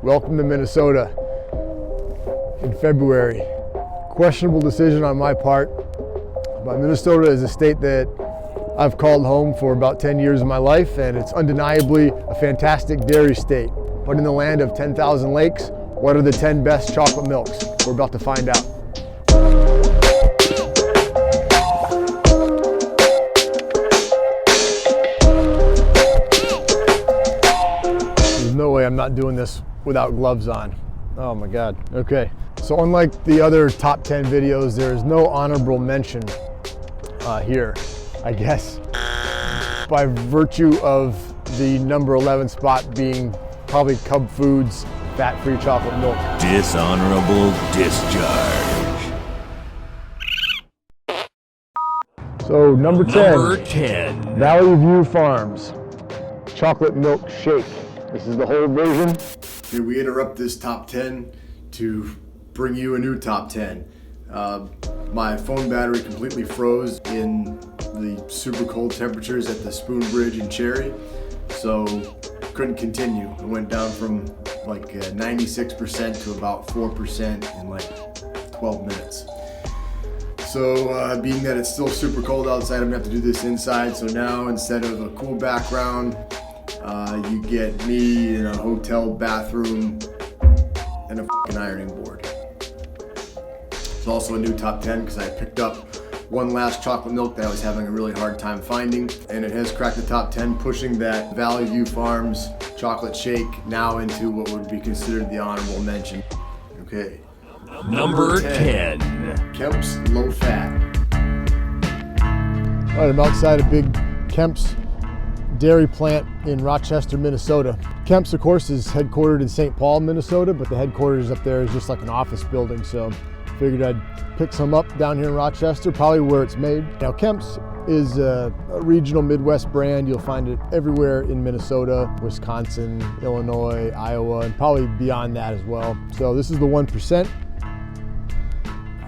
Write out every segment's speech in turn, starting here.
Welcome to Minnesota in February. Questionable decision on my part, but Minnesota is a state that I've called home for about 10 years of my life, and it's undeniably a fantastic dairy state. But in the land of 10,000 lakes, what are the 10 best chocolate milks? We're about to find out. There's no way I'm not doing this without gloves on. Oh my God. Okay. So unlike the other top 10 videos, there is no honorable mention here, I guess, by virtue of the number 11 spot being probably Cub Foods fat-free chocolate milk. Dishonorable discharge. So number 10. Number 10. Valley View Farms chocolate milk shake. This is the whole version. Here we interrupt this top 10 to bring you a new top 10. My phone battery completely froze in the super cold temperatures at the Spoon Bridge in Cherry, so couldn't continue. It went down from like 96% to about 4% in like 12 minutes. So being that it's still super cold outside, I'm gonna have to do this inside. So now instead of a cool background, you get me in a hotel bathroom and a fucking ironing board. It's also a new top 10 because I picked up one last chocolate milk that I was having a really hard time finding, and it has cracked the top 10, pushing that Valley View Farms chocolate shake now into what would be considered the honorable mention. Okay. Number 10. Kemps Low Fat. All right, I'm outside a big Kemps dairy plant in Rochester, Minnesota. Kemps, of course, is headquartered in St. Paul, Minnesota, but the headquarters up there is just like an office building, so figured I'd pick some up down here in Rochester, probably where it's made. Now, Kemps is a regional Midwest brand. You'll find it everywhere in Minnesota, Wisconsin, Illinois, Iowa, and probably beyond that as well. So this is the 1%.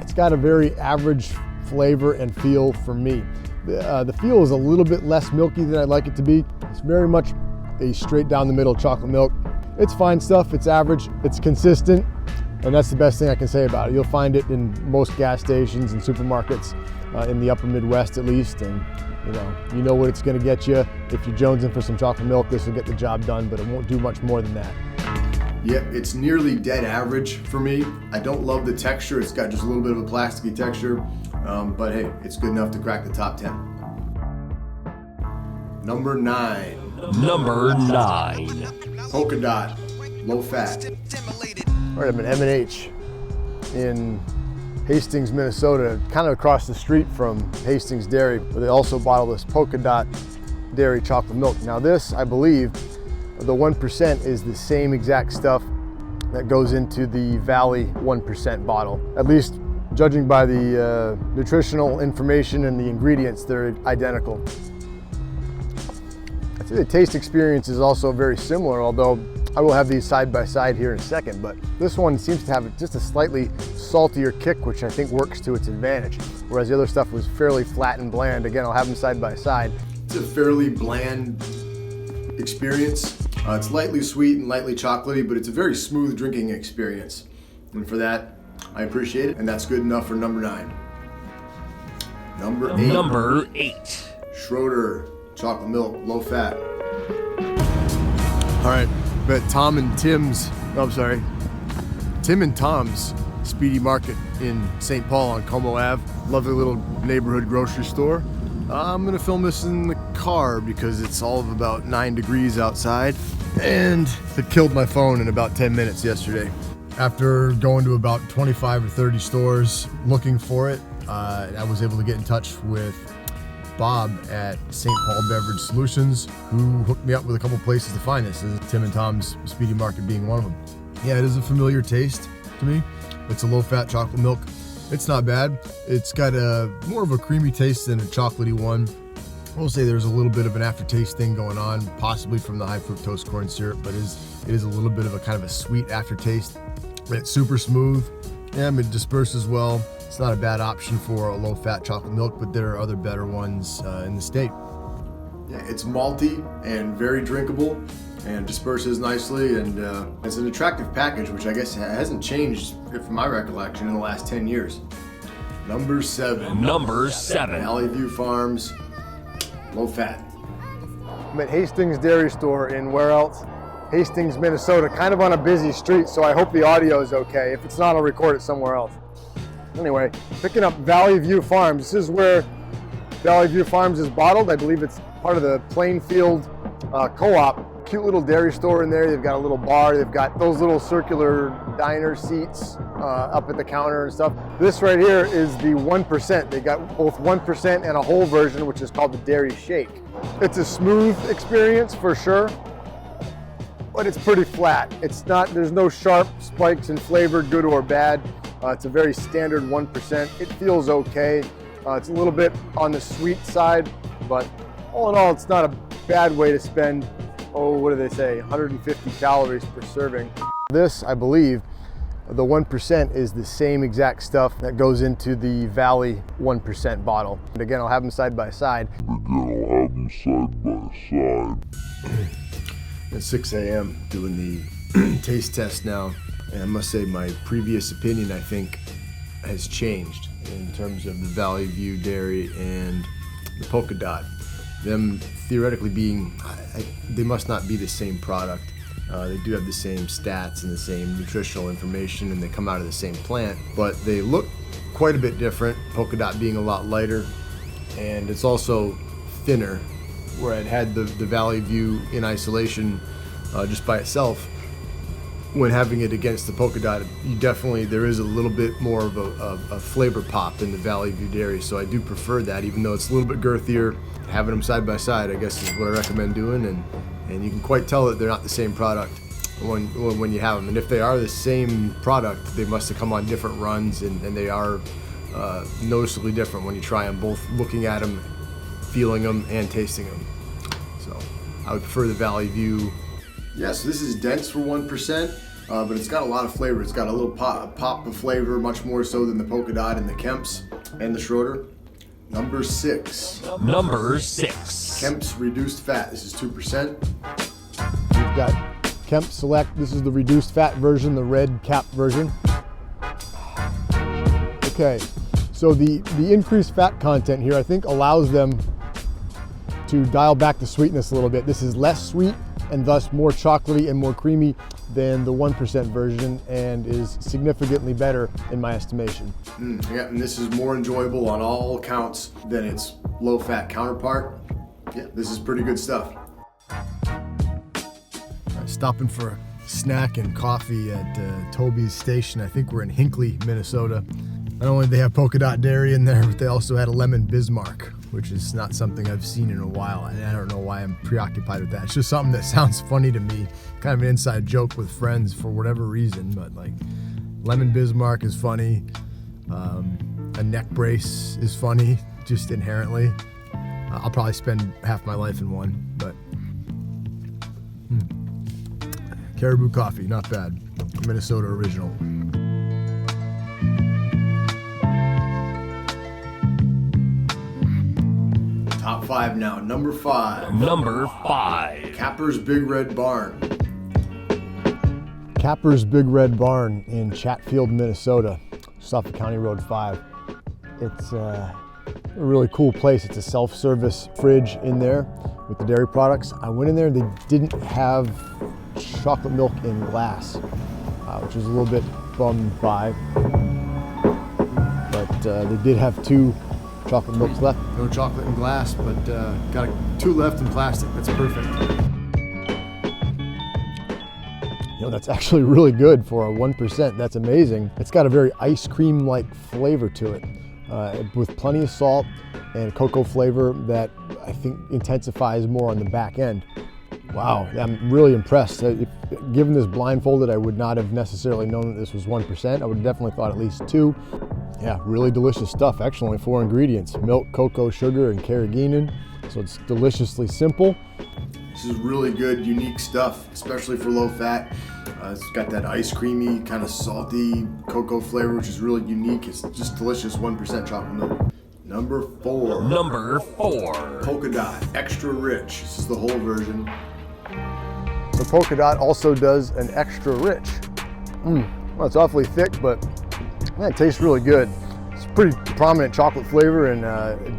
It's got a very average flavor and feel for me. The feel is a little bit less milky than I'd like it to be. It's very much a straight down the middle chocolate milk. It's fine stuff, it's average, it's consistent, and that's the best thing I can say about it. You'll find it in most gas stations and supermarkets in the upper Midwest at least, and you know what it's gonna get you. If you're jonesing for some chocolate milk, this will get the job done, but it won't do much more than that. Yeah, it's nearly dead average for me. I don't love the texture. It's got just a little bit of a plasticky texture, but hey, it's good enough to crack the top 10. Number 9. Number 9. Polka Dot, low fat. All right, I'm at M&H in Hastings, Minnesota, kind of across the street from Hastings Dairy, where they also bottle this Polka Dot dairy chocolate milk. Now this, I believe, the 1% is the same exact stuff that goes into the Valley 1% bottle. At least judging by the nutritional information and the ingredients, they're identical. I'd say the taste experience is also very similar, although I will have these side by side here in a second, but this one seems to have just a slightly saltier kick, which I think works to its advantage, whereas the other stuff was fairly flat and bland. Again, I'll have them side by side. It's a fairly bland experience. It's lightly sweet and lightly chocolatey, but it's a very smooth drinking experience. And for that, I appreciate it, and that's good enough for number 9. Number 8. Number 8. Schroeder chocolate milk, low fat. All right, but Tim and Tom's Speedy Market in St. Paul on Como Ave. Lovely little neighborhood grocery store. I'm gonna film this in the car because it's all of about 9 degrees outside, and it killed my phone in about 10 minutes yesterday. After going to about 25 or 30 stores looking for it, I was able to get in touch with Bob at St. Paul Beverage Solutions, who hooked me up with a couple places to find this. This is Tim and Tom's Speedy Market being one of them. Yeah, it is a familiar taste to me. It's a low-fat chocolate milk. It's not bad. It's got more of a creamy taste than a chocolatey one. I will say there's a little bit of an aftertaste thing going on, possibly from the high fructose corn syrup, but it is a little bit of a kind of a sweet aftertaste. It's super smooth, and it disperses well. It's not a bad option for a low-fat chocolate milk, but there are other better ones in the state. Yeah, it's malty and very drinkable. and disperses nicely, and it's an attractive package, which I guess hasn't changed from my recollection in the last 10 years. Number 7. Number 7. Valley View Farms, low fat. I'm at Hastings Dairy Store in where else? Hastings, Minnesota, kind of on a busy street, so I hope the audio is okay. If it's not, I'll record it somewhere else. Anyway, picking up Valley View Farms. This is where Valley View Farms is bottled. I believe it's part of the Plainfield co-op. Cute little dairy store in there. They've got a little bar. They've got those little circular diner seats up at the counter and stuff. This right here is the 1%. They got both 1% and a whole version, which is called the Dairy Shake. It's a smooth experience for sure, but it's pretty flat. It's not, there's no sharp spikes in flavor, good or bad. It's a very standard 1%. It feels okay. It's a little bit on the sweet side, but all in all, it's not a bad way to spend, what do they say, 150 calories per serving. This, I believe, the 1% is the same exact stuff that goes into the Valley 1% bottle. And again, I'll have them side by side. At 6 a.m. doing the taste test now, and I must say my previous opinion, I think, has changed in terms of the Valley View Dairy and the Polka Dot. Them theoretically being, they must not be the same product. They do have the same stats and the same nutritional information, and they come out of the same plant, but they look quite a bit different. Polka Dot being a lot lighter, and it's also thinner, where I'd had the Valley View in isolation just by itself. When having it against the Polka Dot, there is a little bit more of a flavor pop in the Valley View Dairy, so I do prefer that, even though it's a little bit girthier. Having them side by side, I guess, is what I recommend doing, and you can quite tell that they're not the same product when you have them. And if they are the same product, they must have come on different runs, and they are noticeably different when you try them, both looking at them, feeling them, and tasting them. So I would prefer the Valley View. Yeah, so this is dense for 1%, but it's got a lot of flavor. It's got a little pop of flavor, much more so than the Polka Dot and the Kemps and the Schroeder. Number 6. Number 6. Kemps Reduced Fat. This is 2%. We've got Kemp Select. This is the reduced fat version, the red cap version. Okay, so the increased fat content here, I think, allows them to dial back the sweetness a little bit. This is less sweet and thus more chocolatey and more creamy than the 1% version, and is significantly better in my estimation. Yeah, and this is more enjoyable on all counts than its low-fat counterpart. Yeah, this is pretty good stuff. Stopping for a snack and coffee at Tobys Station. I think we're in Hinckley, Minnesota. Not only do they have Polka Dot Dairy in there, but they also had a lemon Bismarck, which is not something I've seen in a while. I don't know why I'm preoccupied with that. It's just something that sounds funny to me. Kind of an inside joke with friends for whatever reason, but like lemon Bismarck is funny. A neck brace is funny, just inherently. I'll probably spend half my life in one, but Caribou coffee, not bad. Minnesota original. Top 5 now. Number 5. Number 5. Kappers Big Red Barn. Kappers Big Red Barn in Chatfield, Minnesota, Suffolk County Road 5. It's a really cool place. It's a self-service fridge in there with the dairy products. I went in there, they didn't have chocolate milk in glass, which was a little bit bummed by, but they did have 2 chocolate milks left. No chocolate in glass, but got 2 left in plastic. That's perfect. You know, that's actually really good for a 1%. That's amazing. It's got a very ice cream-like flavor to it, with plenty of salt and cocoa flavor that I think intensifies more on the back end. Wow, I'm really impressed. Given this blindfolded, I would not have necessarily known that this was 1%. I would have definitely thought at least 2. Yeah, really delicious stuff. Actually, only 4 ingredients: milk, cocoa, sugar, and carrageenan. So it's deliciously simple. This is really good, unique stuff, especially for low fat. It's got that ice creamy, kind of salty cocoa flavor, which is really unique. It's just delicious, 1% chocolate milk. Number 4. Number 4. Polka Dot, extra rich. This is the whole version. The Polka Dot also does an extra rich. Well, it's awfully thick, but man, it tastes really good. It's pretty prominent chocolate flavor and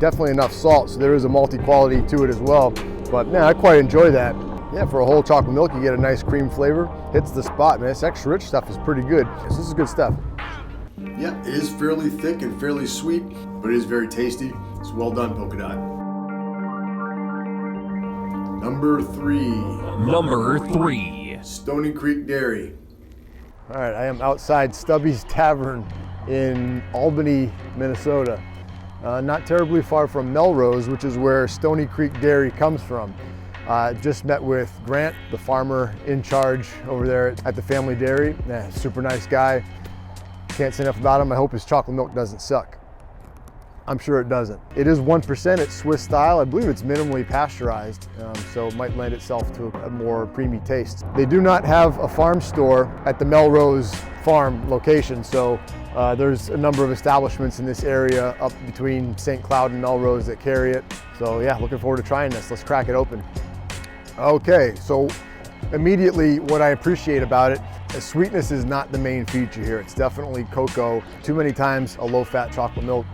definitely enough salt, so there is a malty quality to it as well. But man, I quite enjoy that. Yeah, for a whole chocolate milk, you get a nice cream flavor. Hits the spot, man. This extra rich stuff is pretty good. This is good stuff. Yeah, it is fairly thick and fairly sweet, but it is very tasty. It's well done, Polka Dot. Number 3. Number 3. Stoney Creek Dairy. All right, I am outside Stubby's Tavern in Albany, Minnesota. Not terribly far from Melrose, which is where Stoney Creek Dairy comes from. Just met with Grant, the farmer in charge over there at the family dairy. Super nice guy. Can't say enough about him. I hope his chocolate milk doesn't suck. I'm sure it doesn't. It is 1%, it's Swiss style. I believe it's minimally pasteurized, so it might lend itself to a more creamy taste. They do not have a farm store at the Melrose Farm location, so there's a number of establishments in this area up between St. Cloud and Melrose that carry it. So yeah, looking forward to trying this. Let's crack it open. Okay, so immediately what I appreciate about it, the sweetness is not the main feature here. It's definitely cocoa. Too many times a low-fat chocolate milk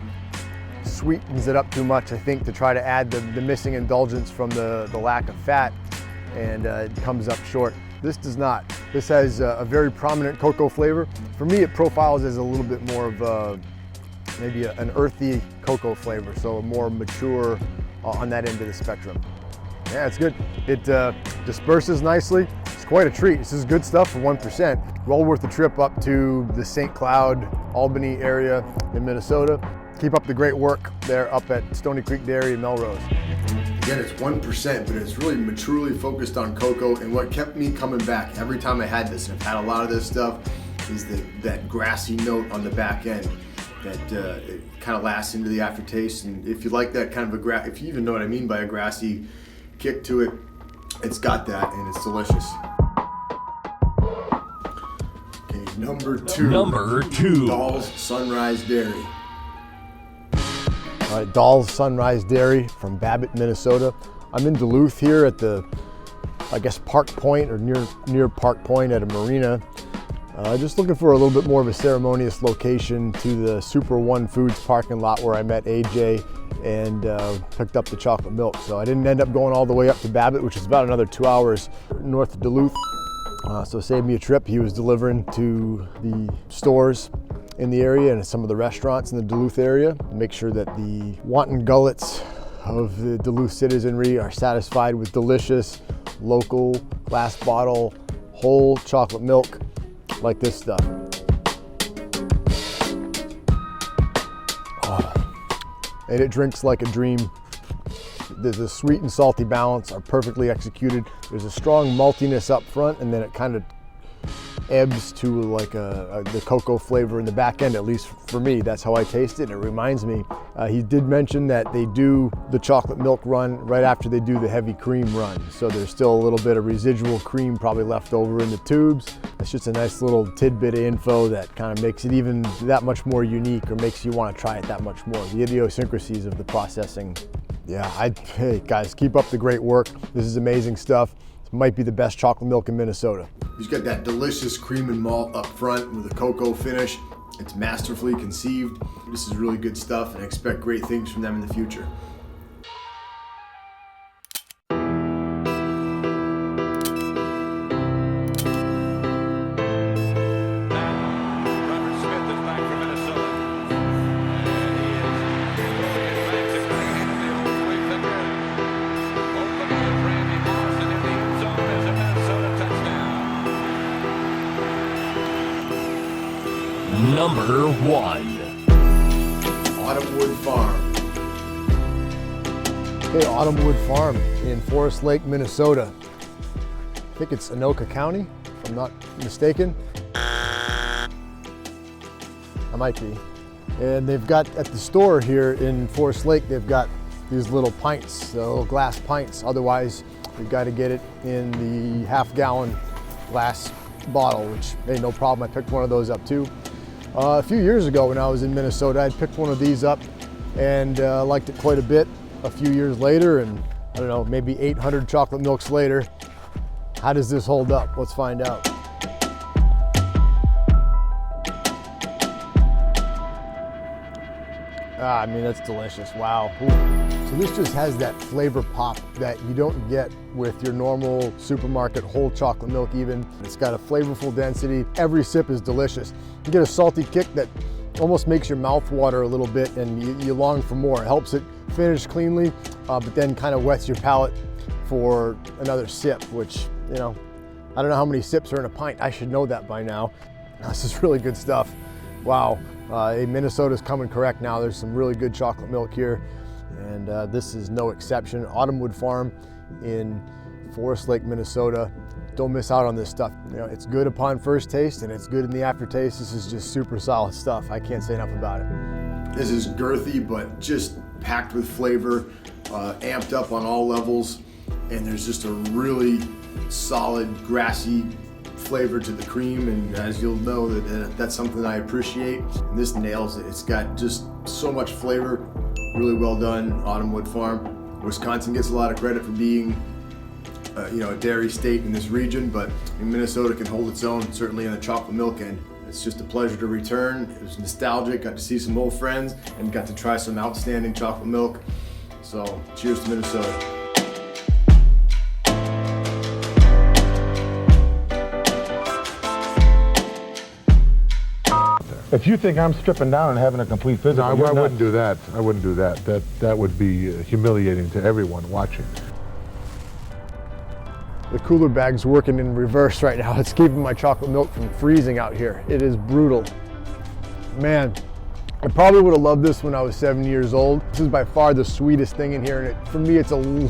sweetens it up too much, I think, to try to add the missing indulgence from the lack of fat, and it comes up short. This does not. This has a very prominent cocoa flavor. For me, it profiles as a little bit more of maybe an earthy cocoa flavor, so a more mature on that end of the spectrum. Yeah, it's good. It disperses nicely. It's quite a treat. This is good stuff for 1%. Well worth the trip up to the St. Cloud, Albany area in Minnesota. Keep up the great work there up at Stoney Creek Dairy in Melrose. Again, it's 1%, but it's really maturely focused on cocoa, and what kept me coming back every time I had this, and I've had a lot of this stuff, is that grassy note on the back end that it kind of lasts into the aftertaste. And if you like that kind of if you even know what I mean by a grassy kick to it, it's got that, and it's delicious. Okay, number 2. Number 2. Dahl's Sunrise Dairy. All right, Dahl's Sunrise Dairy from Babbitt, Minnesota. I'm in Duluth here at the, I guess, Park Point, or near Park Point at a marina. Just looking for a little bit more of a ceremonious location to the Super One Foods parking lot where I met AJ and picked up the chocolate milk. So I didn't end up going all the way up to Babbitt, which is about another 2 hours north of Duluth. So it saved me a trip. He was delivering to the stores in the area and some of the restaurants in the Duluth area. Make sure that the wanton gullets of the Duluth citizenry are satisfied with delicious, local, glass bottle, whole chocolate milk like this stuff. And it drinks like a dream. The sweet and salty balance are perfectly executed. There's a strong maltiness up front, and then it kind of ebbs to like the cocoa flavor in the back end, at least for me. That's how I taste it, and it reminds me. He did mention that they do the chocolate milk run right after they do the heavy cream run. So there's still a little bit of residual cream probably left over in the tubes. It's just a nice little tidbit of info that kind of makes it even that much more unique, or makes you want to try it that much more. The idiosyncrasies of the processing. Yeah, hey guys, keep up the great work. This is amazing stuff. This might be the best chocolate milk in Minnesota. He's got that delicious cream and malt up front with a cocoa finish. It's masterfully conceived. This is really good stuff, and I expect great things from them in the future. Number 1. Autumnwood Farm. Okay, Autumnwood Farm in Forest Lake, Minnesota. I think it's Anoka County, if I'm not mistaken. I might be. And they've got, at the store here in Forest Lake, they've got these little pints, little glass pints. Otherwise, you've got to get it in the half-gallon glass bottle, which, hey, no problem. I picked one of those up too. A few years ago when I was in Minnesota, I picked one of these up and liked it quite a bit. A few years later, and I don't know, maybe 800 chocolate milks later, How does this hold up? Let's find out. I mean, that's delicious. Wow. Ooh. So this just has that flavor pop that you don't get with your normal supermarket whole chocolate milk even. It's got a flavorful density. Every sip is delicious. You get a salty kick that almost makes your mouth water a little bit and you long for more. It helps it finish cleanly, but then kind of wets your palate for another sip, which, you know, I don't know how many sips are in a pint. I should know that by now. This is really good stuff. Wow. Minnesota's coming correct now. There's some really good chocolate milk here, and this is no exception. Autumnwood Farm in Forest Lake, Minnesota. Don't miss out on this stuff. You know, it's good upon first taste and it's good in the aftertaste. This is just super solid stuff. I can't say enough about it. This is girthy, but just packed with flavor, amped up on all levels, and there's just a really solid, grassy flavor to the cream, and as you'll know, that's something I appreciate. And this nails it. It's got just so much flavor. Really well done, Autumnwood Farm. Wisconsin gets a lot of credit for being you know, a dairy state in this region, but Minnesota can hold its own, certainly on the chocolate milk end. It's just a pleasure to return. It was nostalgic, got to see some old friends, and got to try some outstanding chocolate milk. So cheers to Minnesota. If you think I'm stripping down and having a complete physical, no, I wouldn't do that. I wouldn't do that. That would be humiliating to everyone watching. The cooler bag's working in reverse right now. It's keeping my chocolate milk from freezing out here. It is brutal. Man, I probably would have loved this when I was 7 years old. This is by far the sweetest thing in here, and for me it's I don't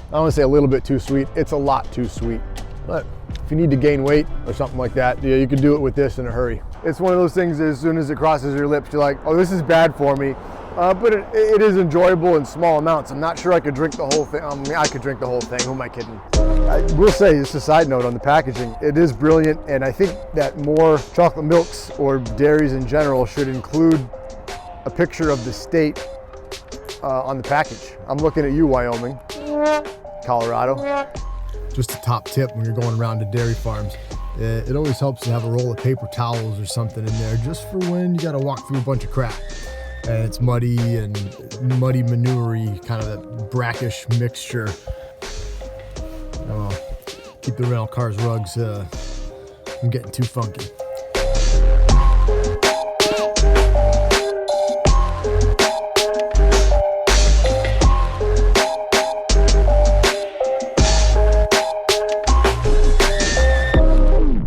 want to say a little bit too sweet, it's a lot too sweet. But if you need to gain weight or something like that, yeah, you can do it with this in a hurry. It's one of those things that as soon as it crosses your lips, you're like, oh, this is bad for me. But it is enjoyable in small amounts. I'm not sure I could drink the whole thing. I mean, I could drink the whole thing, who am I kidding? I will say, just a side note on the packaging, it is brilliant, and I think that more chocolate milks or dairies in general should include a picture of the state on the package. I'm looking at you, Wyoming, Colorado. Just a top tip when you're going around to dairy farms. It always helps to have a roll of paper towels or something in there just for when you gotta walk through a bunch of crap. And it's muddy and muddy manure-y, kind of that brackish mixture. Keep the rental car's rugs from getting too funky.